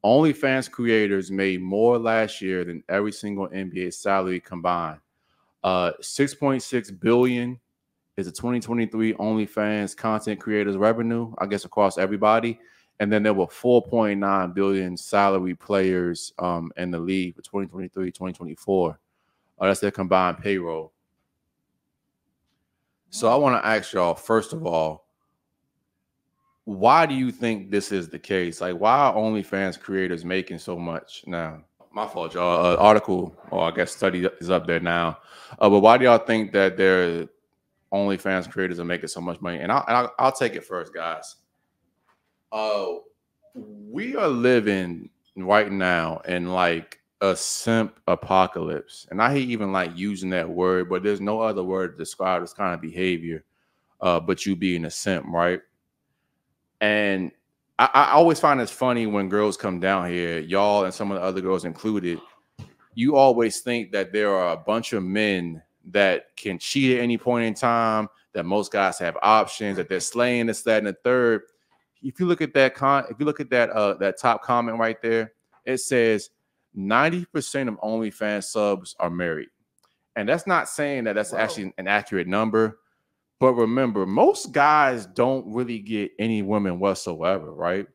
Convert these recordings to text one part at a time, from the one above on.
OnlyFans creators made more last year than every single NBA salary combined. 6.6 billion is the 2023 OnlyFans content creators revenue, I guess, across everybody. And then there were 4.9 billion salary players in the league for 2023, 2024. That's their combined payroll. So I want to ask y'all, first of all, why do you think this is the case? Like, why are OnlyFans creators making so much now? My fault, y'all. Article, or I guess study is up there now. But why do y'all think that their OnlyFans creators are making so much money? And I'll take it first, guys. We are living right now in like a simp apocalypse, and I hate even like using that word, but there's no other word to describe this kind of behavior, but you being a simp, right? And I always find it funny when girls come down here, y'all and some of the other girls included. You always think that there are a bunch of men that can cheat at any point in time, that most guys have options, that they're slaying this, that, and the third. If you look at that that top comment right there, it says 90% of OnlyFans subs are married. And that's not saying that that's actually an accurate number. But remember, most guys don't really get any women whatsoever, right?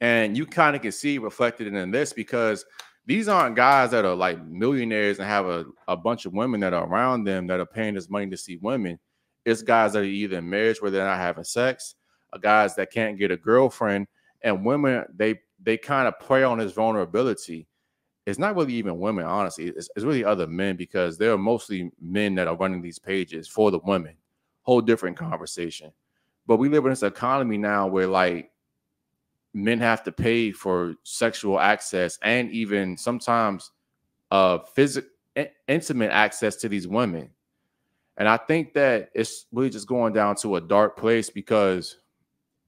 And you kind of can see reflected in this because these aren't guys that are like millionaires and have a bunch of women that are around them that are paying this money to see women. It's guys that are either in marriage where they're not having sex, guys that can't get a girlfriend, and women, they kind of prey on this vulnerability. It's not really even women, honestly. It's really other men, because there are mostly men that are running these pages for the women. Whole different conversation. But we live in this economy now where like men have to pay for sexual access and even sometimes intimate access to these women. And I think that it's really just going down to a dark place, because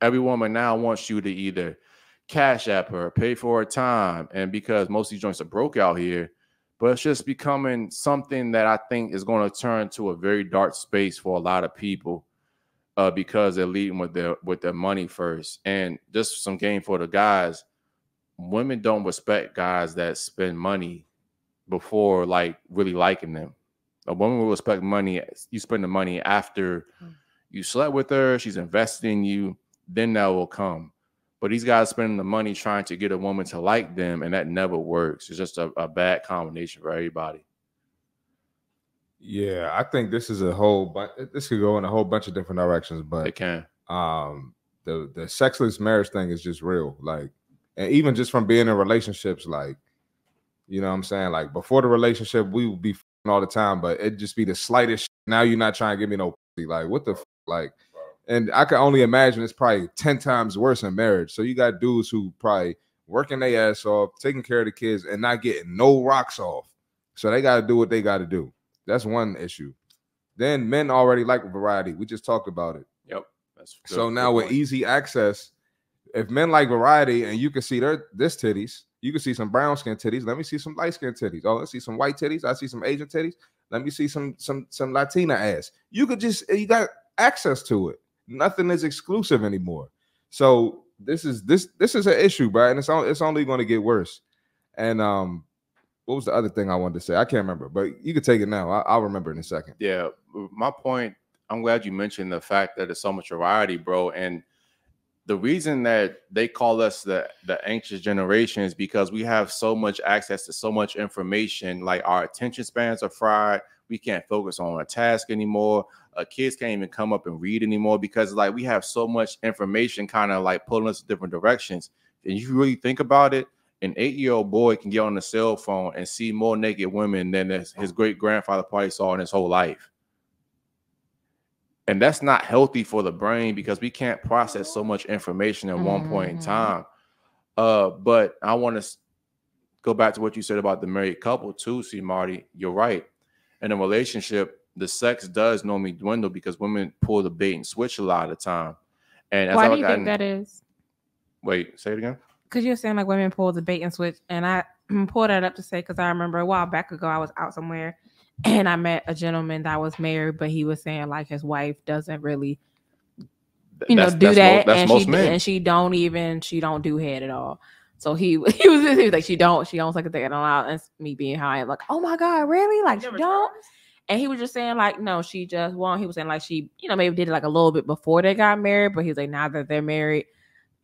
every woman now wants you to either cash app her, pay for her time, and because most of these joints are broke out here, but it's just becoming something that I think is going to turn to a very dark space for a lot of people, because they're leading with their money first. And just some game for the guys, women don't respect guys that spend money before like really liking them. A woman will respect money. You spend the money after you slept with her, she's invested in you, then that will come. But these guys spending the money trying to get a woman to like them, and that never works. It's just a bad combination for everybody. Yeah, I think this is this could go in a whole bunch of different directions, but it can. The sexless marriage thing is just real. Like, and even just from being in relationships, like, you know what I'm saying? Like, before the relationship, we would be all the time, but it'd just be the slightest. Now you're not trying to give me no pussy. Like, what the like? And I can only imagine it's probably 10 times worse in marriage. So you got dudes who probably working their ass off, taking care of the kids, and not getting no rocks off. So they got to do what they got to do. That's one issue. Then men already like variety. We just talked about it. Yep. That's good. So now with easy access, if men like variety and you can see this titties, you can see some brown skin titties. Let me see some light skin titties. Oh, let's see some white titties. I see some Asian titties. Let me see some Latina ass. You got access to it. Nothing is exclusive anymore. So this is an issue, bro, and it's only going to get worse. And what was the other thing I wanted to say? I can't remember, but you can take it now. I'll remember in a second. Yeah, my point. I'm glad you mentioned the fact that there's so much variety, bro. And the reason that they call us the anxious generation is because we have so much access to so much information. Like, our attention spans are fried. We can't focus on a task anymore. Kids can't even come up and read anymore, because like we have so much information kind of like pulling us in different directions. And if you really think about it, an 8-year-old boy can get on the cell phone and see more naked women than his great grandfather probably saw in his whole life. And that's not healthy for the brain, because we can't process so much information at one point in time. But I want to go back to what you said about the married couple too. See, Marty, you're right. In a relationship, the sex does normally dwindle because women pull the bait and switch a lot of the time. And why do you think that is? Wait, say it again. Because you're saying like women pull the bait and switch, and I pulled that up to say, because I remember a while back ago I was out somewhere and I met a gentleman that was married, but he was saying like his wife doesn't really, do that, and she don't do head at all. So he was like, she don't suck a dick. And allowed, and me being how I am, like, oh my God, really? Like, she don't? And he was just saying, like, no, she just won't. He was saying, like, she, maybe did it like a little bit before they got married, but he was like, now that they're married,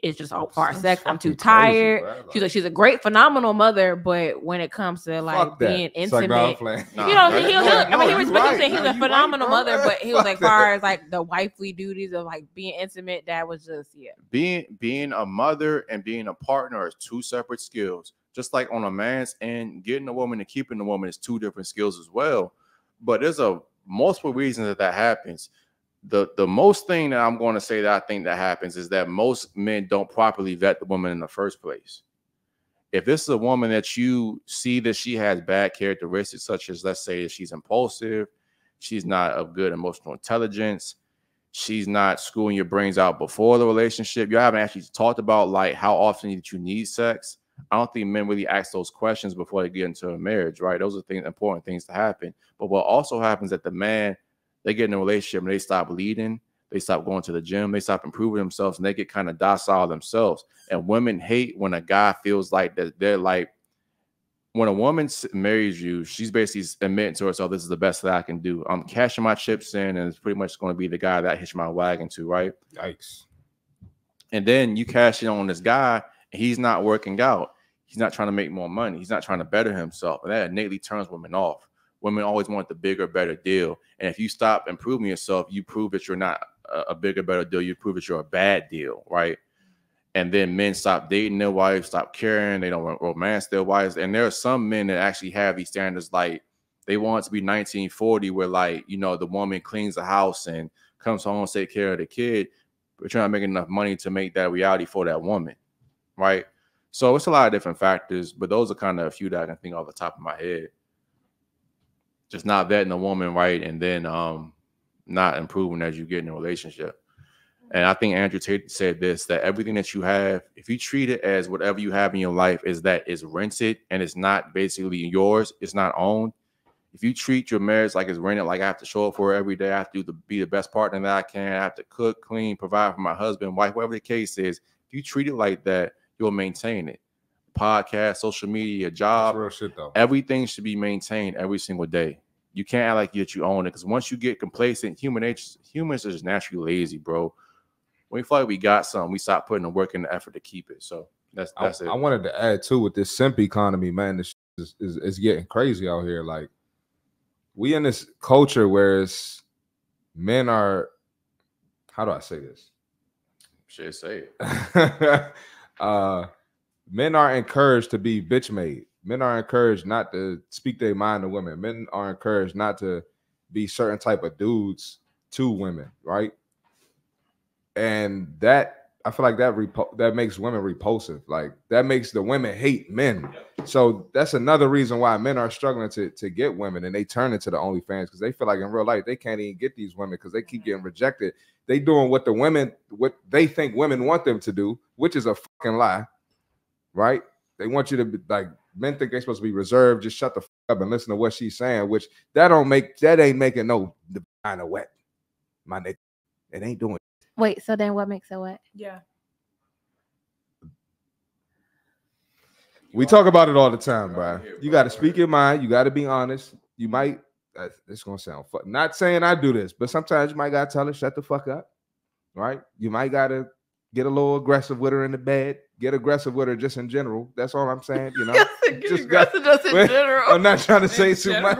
it's just all part sex. I'm too tired. Crazy, she's like, she's a great, phenomenal mother, but when it comes to like being intimate, he was a phenomenal mother, but he was like, far as like the wifely duties of like being intimate, that was just being a mother and being a partner is two separate skills. Just like on a man's end, getting a woman and keeping a woman is two different skills as well. But there's multiple reasons that happens. The most thing that I'm going to say that I think that happens is that most men don't properly vet the woman in the first place. If this is a woman that you see that she has bad characteristics, such as, let's say, she's impulsive, she's not of good emotional intelligence, she's not screwing your brains out before the relationship, you haven't actually talked about like how often did you need sex. I don't think men really ask those questions before they get into a marriage, right? Those are important things to happen. But what also happens that the man, they get in a relationship and they stop leading, they stop going to the gym, they stop improving themselves, and they get kind of docile themselves. And women hate when a guy feels like that they're like, when a woman marries you, she's basically admitting to herself, this is the best that I can do. I'm cashing my chips in, and it's pretty much going to be the guy that I hitch my wagon to, right? Yikes. And then you cash in on this guy, and he's not working out. He's not trying to make more money. He's not trying to better himself. And that innately turns women off. Women always want the bigger, better deal. And if you stop improving yourself, you prove that you're not a bigger, better deal. You prove that you're a bad deal, right? And then men stop dating their wives, stop caring. They don't romance their wives. And there are some men that actually have these standards, like they want it to be 1940, where like, the woman cleans the house and comes home and take care of the kid. But you're not making enough money to make that reality for that woman, right? So it's a lot of different factors, but those are kind of a few that I can think off the top of my head. Just not vetting a woman right, and then not improving as you get in a relationship. And I think Andrew Tate said this, that everything that you have, if you treat it as whatever you have in your life is rented and it's not basically yours, it's not owned. If you treat your marriage like it's rented, like I have to show up for it every day, I have to be the best partner that I can, I have to cook, clean, provide for my husband, wife, whatever the case is, if you treat it like that, you'll maintain it. Podcast, social media, job, real shit, though. Everything should be maintained every single day. You can't act like you own it, because once you get complacent, humans are just naturally lazy, bro. When we feel like we got something, we stop putting the work and the effort to keep it. So that's it. I wanted to add too, with this simp economy, man, this is getting crazy out here. Like, we in this culture where men are, how do I say this? Shit, say it. Men are encouraged to be bitch made. Men are encouraged not to speak their mind to women. Men are encouraged not to be certain type of dudes to women, right? And that, I feel like that makes women repulsive. Like, that makes the women hate men. So that's another reason why men are struggling to get women, and they turn into the OnlyFans, because they feel like in real life they can't even get these women because they keep getting rejected. They doing what they think women want them to do, which is a fucking lie, right? They want you to be like, men think they're supposed to be reserved, just shut the fuck up and listen to what she's saying, which that ain't making no vagina wet, my nigga. It ain't doing. Wait, so then what makes it wet? Yeah. We talk about it all the time, bro. You got to speak your mind. You got to be honest. You might, it's going to sound not saying I do this, but sometimes you might got to tell her, shut the fuck up, right? You might got to get a little aggressive with her in the bed. Get aggressive with her just in general. That's all I'm saying, just in general. I'm not trying to say too much.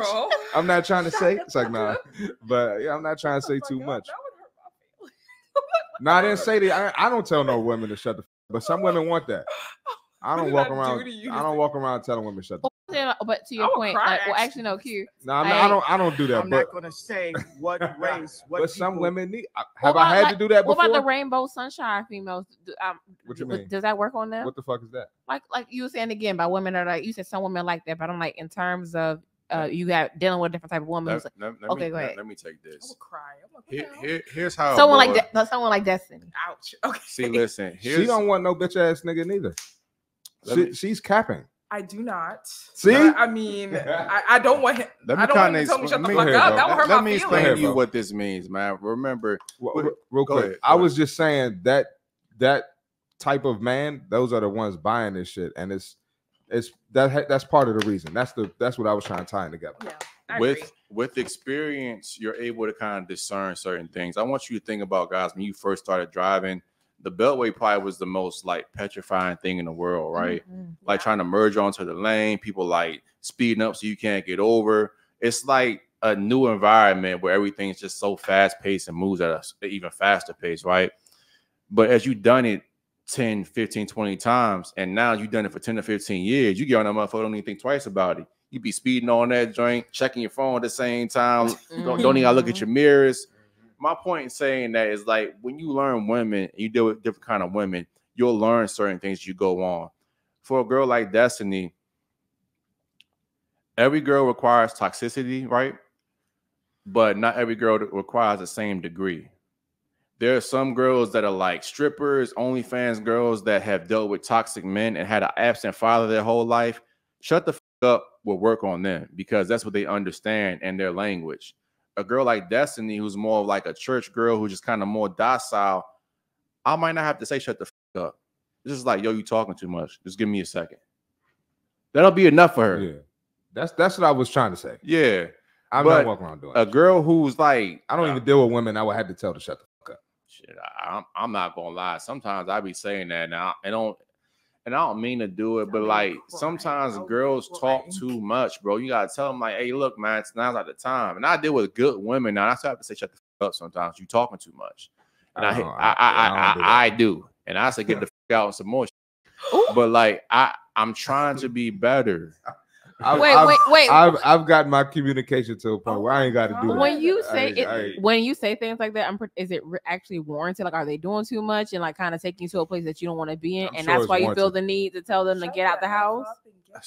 I'm not trying to say, it's like, nah. But yeah, I'm not trying to say too much. No, I didn't say that. I don't tell no women to shut the fuck up, but some women want that. I don't walk around telling women shut the fuck up. But to your point, like, well, actually, no, Q. No, I don't do that. I'm not gonna say what race, what. But some women need. Have I had to do that before? What about the rainbow sunshine females? What you mean? Does that work on them? What the fuck is that? Like you were saying again, by women that are like, you said some women like that, but I'm like, in terms of you got dealing with a different type of woman. Okay, go ahead. Let me take this. I will cry. Here's how someone like Destiny. Ouch. Okay. See, listen. She don't want no bitch ass nigga neither. She's capping. I do not. See, I mean, I don't want him. I don't want him to tell me shut the fuck up. That will hurt my feelings. Let me explain to you what this means, man. Remember, real quick. I was just saying that type of man, those are the ones buying this shit, and that's part of the reason. That's what I was trying to tie in together. Yeah, with experience, you're able to kind of discern certain things. I want you to think about, guys, when you first started driving, the Beltway probably was the most like petrifying thing in the world, right? Like trying to merge onto the lane, people like speeding up so you can't get over. It's like a new environment where everything's just so fast paced and moves at an even faster pace, right? But as you've done it 10, 15, 20 times, and now you've done it for 10 to 15 years, you get on that motherfucker, don't even think twice about it. You be speeding on that joint, checking your phone at the same time, don't even gotta look at your mirrors. My point in saying that is like when you learn women, you deal with different kind of women, you'll learn certain things you go on. For a girl like Destiny, every girl requires toxicity, right? But not every girl requires the same degree. There are some girls that are like strippers, OnlyFans girls that have dealt with toxic men and had an absent father their whole life. Shut the fuck up will work on them because that's what they understand and their language. A girl like Destiny, who's more like a church girl, who's just kind of more docile, I might not have to say shut the fuck up. It's just like, yo, you talking too much. Just give me a second. That'll be enough for her. Yeah, that's what I was trying to say. Yeah. I'm not walking around doing a girl who's like, I don't even deal with women I would have to tell to shut the fuck up. Shit, I'm not gonna lie. Sometimes I be saying that now, and I don't mean to do it, but like sometimes girls talk too much, bro. You gotta tell them like, hey, look, man, now's not the time. And I deal with good women now. I still have to say shut the fuck up sometimes. You talking too much. And I do. And I say get the fuck out and some more shit. But like I'm trying to be better. Wait. I've got my communication to a point where I ain't got to do that. When you say things like that, is it actually warranted? Like, are they doing too much and like kind of taking you to a place that you don't want to be in, and that's why you feel the need to tell them to get out the house?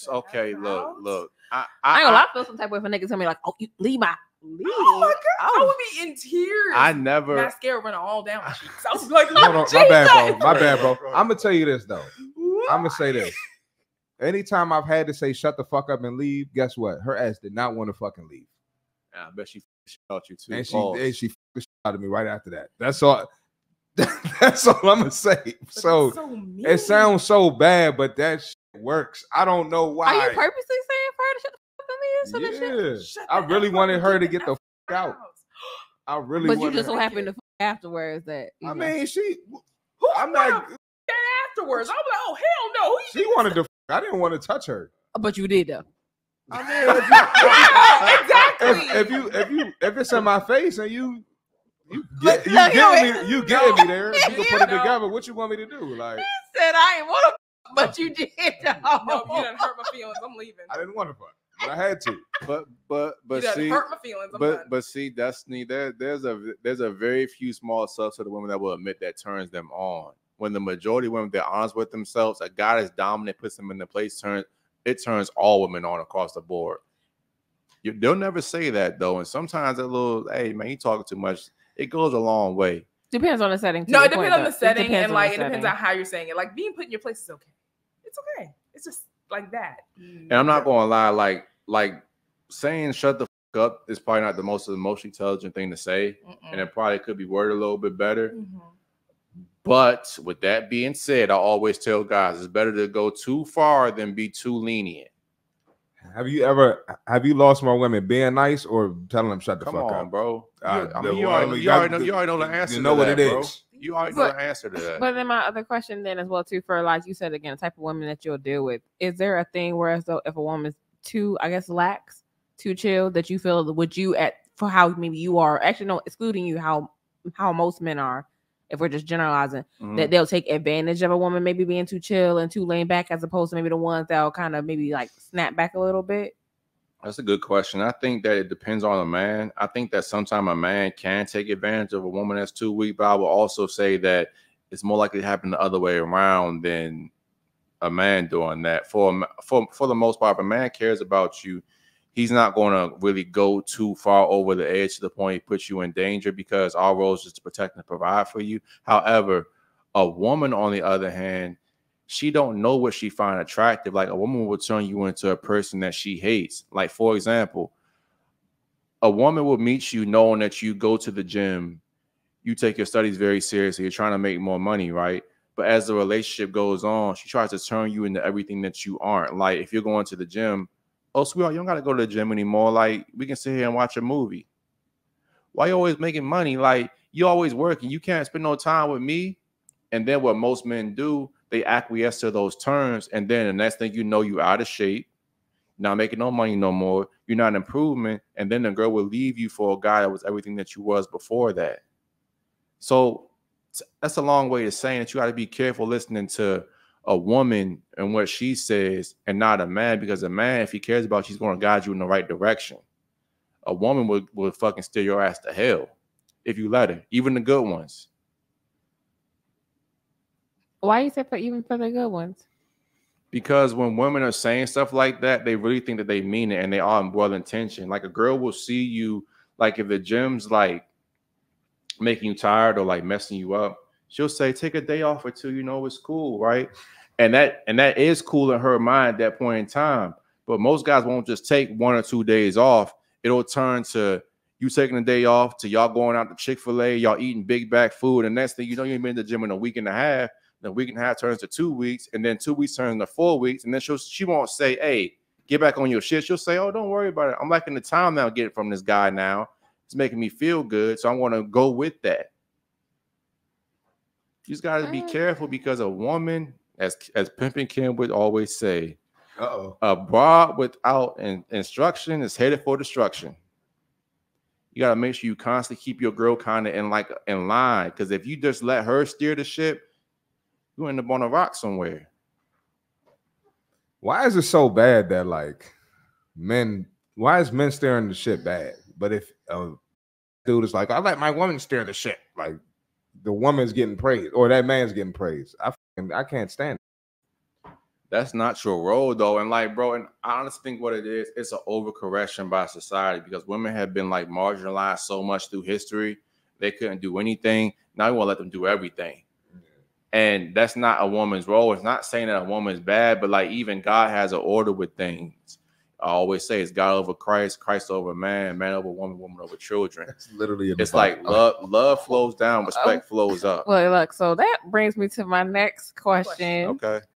Okay, look. I ain't gonna lie, I feel some type of way if a nigga tell me like, "Oh, you leave my." Oh my god, I would be in tears. I never mascara running all down my cheeks. I was like, hold on, my bad, bro. I'm gonna tell you this though. I'm gonna say this. Anytime I've had to say shut the fuck up and leave, guess what? Her ass did not want to fucking leave. Yeah, I bet she felt you too. And she out of me right after that. That's all. That's all I'm gonna say. So it sounds so bad, but that shit works. I don't know why. Are you purposely saying for her to shut the fuck up and leave? So I really wanted her to get the fuck out. I really. But you just so happened to afterwards that. I mean, I'm not. Afterwards, I'm like, oh hell no. She wanted to. I didn't want to touch her. But you did though. I mean, exactly. If it's in my face and you getting me there, you can put it together. What you want me to do? Like, he said I ain't want to, but you did. No, you didn't hurt my feelings. I'm leaving. I didn't want to fuck, but I had to. But see, hurt my feelings. But see, Destiny, there's a very few small subset of women that will admit that turns them on. When the majority of women, they're honest with themselves, a guy that's dominant puts them in the place, turns all women on across the board. They'll never say that though, and sometimes a little, hey man, you talking too much. It goes a long way. Depends on the setting. No, it depends on the setting, and like it depends on how you're saying it. Like being put in your place is okay. It's okay. It's just like that. And I'm not gonna lie, like saying shut the fuck up is probably not the most emotionally intelligent thing to say, and it probably could be worded a little bit better. But with that being said, I always tell guys it's better to go too far than be too lenient. Have you lost more women being nice or telling them shut the fuck up? Come on, bro. You already know the answer. You know what it is. You already know the answer to that. But then my other question then as well too, for like you said again, the type of women that you'll deal with, is there a thing where as though if a woman's too, I guess, lax, too chill, that you feel would you for how maybe you are, actually no, excluding you, how most men are, if we're just generalizing, that they'll take advantage of a woman maybe being too chill and too laid back, as opposed to maybe the ones that'll kind of maybe like snap back a little bit? That's a good question. I think that it depends on a man. I think that sometimes a man can take advantage of a woman that's too weak, but I will also say that it's more likely to happen the other way around than a man doing that. For the most part, if a man cares about you, he's not going to really go too far over the edge to the point he puts you in danger, because our role is just to protect and provide for you. However, a woman, on the other hand, she don't know what she find attractive. Like a woman will turn you into a person that she hates. Like, for example, a woman will meet you knowing that you go to the gym, you take your studies very seriously, you're trying to make more money, right? But as the relationship goes on, she tries to turn you into everything that you aren't. Like if you're going to the gym, oh sweetheart, you don't got to go to the gym anymore. Like we can sit here and watch a movie. Why you always making money? Like you always working. You can't spend no time with me. And then what most men do, they acquiesce to those terms. And then the next thing you know, you out of shape. Not making no money no more. You're not improving. And then the girl will leave you for a guy that was everything that you was before that. So that's a long way of saying that you got to be careful listening to a woman and what she says and not a man, because a man, if he cares about you, he's going to guide you in the right direction. A woman would fucking steer your ass to hell if you let her, even the good ones. Why you say even for the good ones? Because when women are saying stuff like that, they really think that they mean it and they are in well intention. Like a girl will see you, like if the gym's like making you tired or like messing you up, she'll say, take a day off or two, you know, it's cool, right? And that is cool in her mind at that point in time. But most guys won't just take 1 or 2 days off. It'll turn to you taking a day off, to y'all going out to Chick-fil-A, y'all eating big bag food, and next thing you know, you've been in the gym in a week and a half. The week and a half turns to 2 weeks, and then 2 weeks turns to 4 weeks, and then she won't say, hey, get back on your shit. She'll say, oh, don't worry about it. I'm liking the time now getting from this guy now. It's making me feel good, so I want to go with that. You just got to be careful, because a woman, as Pimpin' Kim would always say, a broad without instruction is headed for destruction. You got to make sure you constantly keep your girl kind of in line, because if you just let her steer the ship, you end up on a rock somewhere. Why is it so bad that why is men steering the shit bad? But if a dude is like, I let my woman steer the shit, like the woman's getting praised or that man's getting praised, I can't stand it. That's not your role though. And like, bro, and I honestly think what it is, it's an overcorrection by society, because women have been like marginalized so much through history. They couldn't do anything. Now we want to let them do everything. And that's not a woman's role. It's not saying that a woman's bad, but like even God has an order with things. I always say it's God over Christ, Christ over man, man over woman, woman over children. That's literally it's like love flows down, respect flows up. Well, look, so that brings me to my next question. Okay.